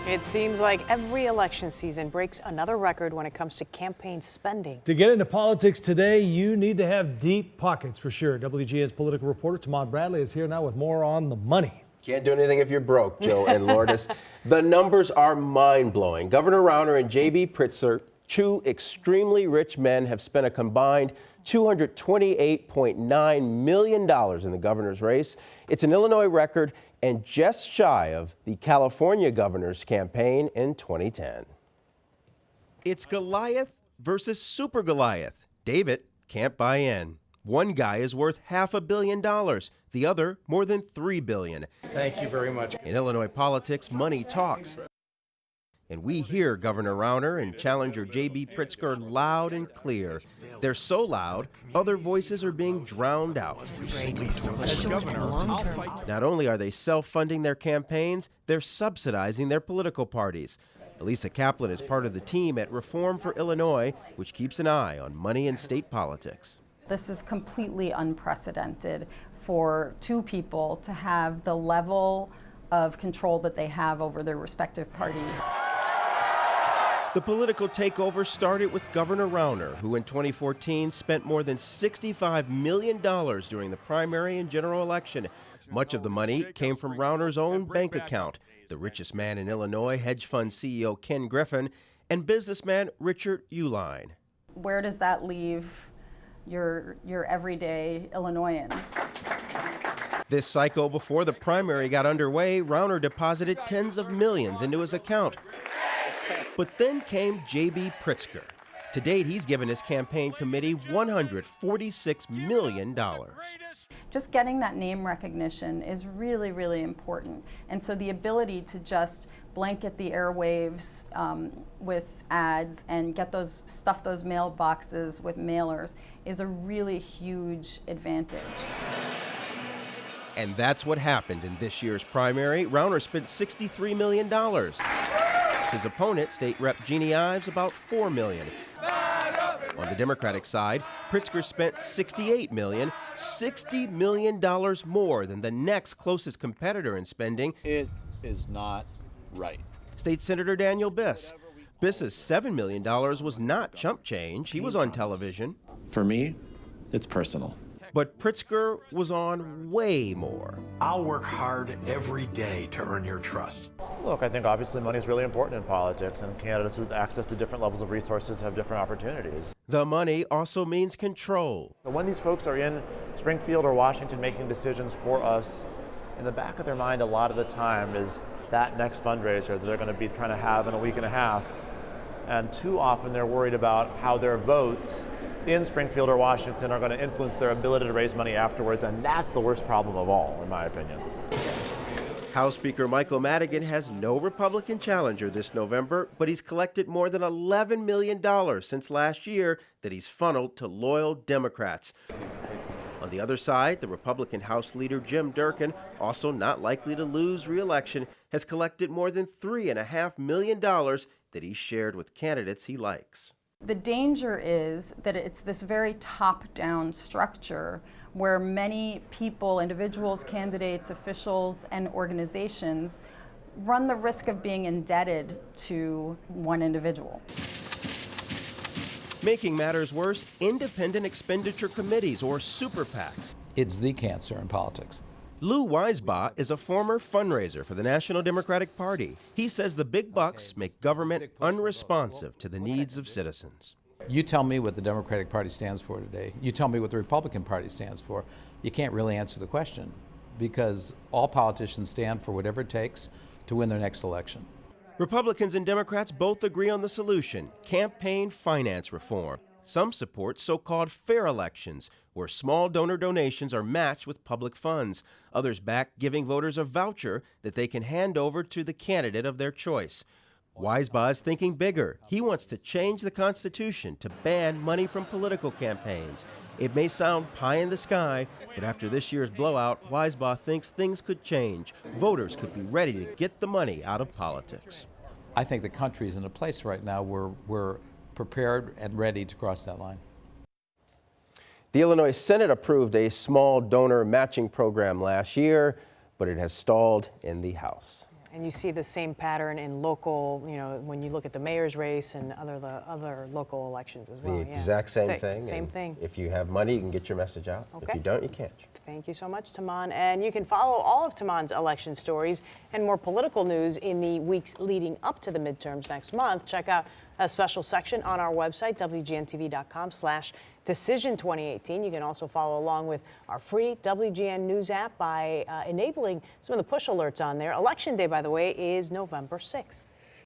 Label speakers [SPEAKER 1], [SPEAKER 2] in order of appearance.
[SPEAKER 1] It seems like every election season breaks another record when it comes to campaign spending.
[SPEAKER 2] To get into politics today, you need to have deep pockets for sure. WGN's political reporter Tamad Bradley is here now with more on the money.
[SPEAKER 3] Can't do anything if you're broke, Joe and Lourdes. The numbers are mind-blowing. Governor Rauner and J.B. Pritzker, two extremely rich men, have spent a combined $228.9 million in the governor's race. It's an Illinois record and just shy of the California governor's campaign in 2010. It's Goliath versus Super Goliath. David can't buy in. One guy is worth $500 million, the other more than $3 billion.
[SPEAKER 4] Thank you very much.
[SPEAKER 3] In Illinois politics, money talks. And we hear Governor Rauner and challenger J.B. Pritzker loud and clear. They're so loud, other voices are being drowned out.
[SPEAKER 4] As governor,
[SPEAKER 3] Not only are they self-funding their campaigns, they're subsidizing their political parties. Elisa Kaplan is part of the team at Reform for Illinois, which keeps an eye on money in state politics.
[SPEAKER 5] This is completely unprecedented for two people to have the level of control that they have over their respective parties.
[SPEAKER 3] The political takeover started with Governor Rauner, who in 2014 spent more than $65 million during the primary and general election. Much of the money came from Rauner's own bank account. The richest man in Illinois, hedge fund CEO Ken Griffin, and businessman Richard Uihlein.
[SPEAKER 5] Where does that leave your everyday Illinoisan?
[SPEAKER 3] This cycle, before the primary got underway, Rauner deposited tens of millions into his account. But then came J.B. Pritzker. To date, he's given his campaign committee $146 million.
[SPEAKER 5] Just getting that name recognition is really, really important. And so the ability to just blanket the airwaves with ads and stuff those mailboxes with mailers is a really huge advantage.
[SPEAKER 3] And that's what happened in this year's primary. Rauner spent $63 million. His opponent, State Rep Jeannie Ives, about $4 million. On the Democratic side, Pritzker spent $68 million, $60 million more than the next closest competitor in spending.
[SPEAKER 6] It is not right.
[SPEAKER 3] State Senator Daniel Biss. Biss's $7 million was not chump change. He was on television.
[SPEAKER 6] For me, it's personal.
[SPEAKER 3] But Pritzker was on way more.
[SPEAKER 7] I'll work hard every day to earn your trust.
[SPEAKER 8] Look, I think obviously money is really important in politics, and candidates with access to different levels of resources have different opportunities.
[SPEAKER 3] The money also means control.
[SPEAKER 8] When these folks are in Springfield or Washington making decisions for us, in the back of their mind a lot of the time is that next fundraiser that they're going to be trying to have in a week and a half. And too often they're worried about how their votes in Springfield or Washington are going to influence their ability to raise money afterwards, and that's the worst problem of all, in my opinion.
[SPEAKER 3] House Speaker Michael Madigan has no Republican challenger this November, but he's collected more than $11 million since last year that he's funneled to loyal Democrats. On the other side, the Republican House leader Jim Durkin, also not likely to lose re-election, has collected more than $3.5 million that he's shared with candidates he likes.
[SPEAKER 5] The danger is that it's this very top-down structure where many people, individuals, candidates, officials, and organizations run the risk of being indebted to one individual.
[SPEAKER 3] Making matters worse, independent expenditure committees, or super PACs.
[SPEAKER 9] It's the cancer in politics.
[SPEAKER 3] Lou Weisbaugh is a former fundraiser for the National Democratic Party. He says the big bucks make government unresponsive to the needs of citizens.
[SPEAKER 9] You tell me what the Democratic Party stands for today. You tell me what the Republican Party stands for. You can't really answer the question because all politicians stand for whatever it takes to win their next election.
[SPEAKER 3] Republicans and Democrats both agree on the solution: campaign finance reform. Some support so-called fair elections, where small donor donations are matched with public funds. Others back giving voters a voucher that they can hand over to the candidate of their choice. Weisbaugh is thinking bigger. He wants to change the Constitution to ban money from political campaigns. It may sound pie in the sky, but after this year's blowout, Weisbaugh thinks things could change. Voters could be ready to get the money out of politics.
[SPEAKER 9] I think the country's in a place right now where we're prepared and ready to cross that line.
[SPEAKER 3] The Illinois Senate approved a small donor matching program last year, but it has stalled in the House.
[SPEAKER 1] And you see the same pattern in local, when you look at the mayor's race and other local elections as well.
[SPEAKER 10] The exact same thing.
[SPEAKER 1] Same
[SPEAKER 10] and
[SPEAKER 1] thing.
[SPEAKER 10] If you have money, you can get your message out. If
[SPEAKER 1] Okay.
[SPEAKER 10] you don't, you can't.
[SPEAKER 1] Thank you so much, Taman. And you can follow all of Taman's election stories and more political news in the weeks leading up to the midterms next month. Check out a special section on our website, WGNTV.com/Decision2018. You can also follow along with our free WGN News app by enabling some of the push alerts on there. Election Day, by the way, is November 6th.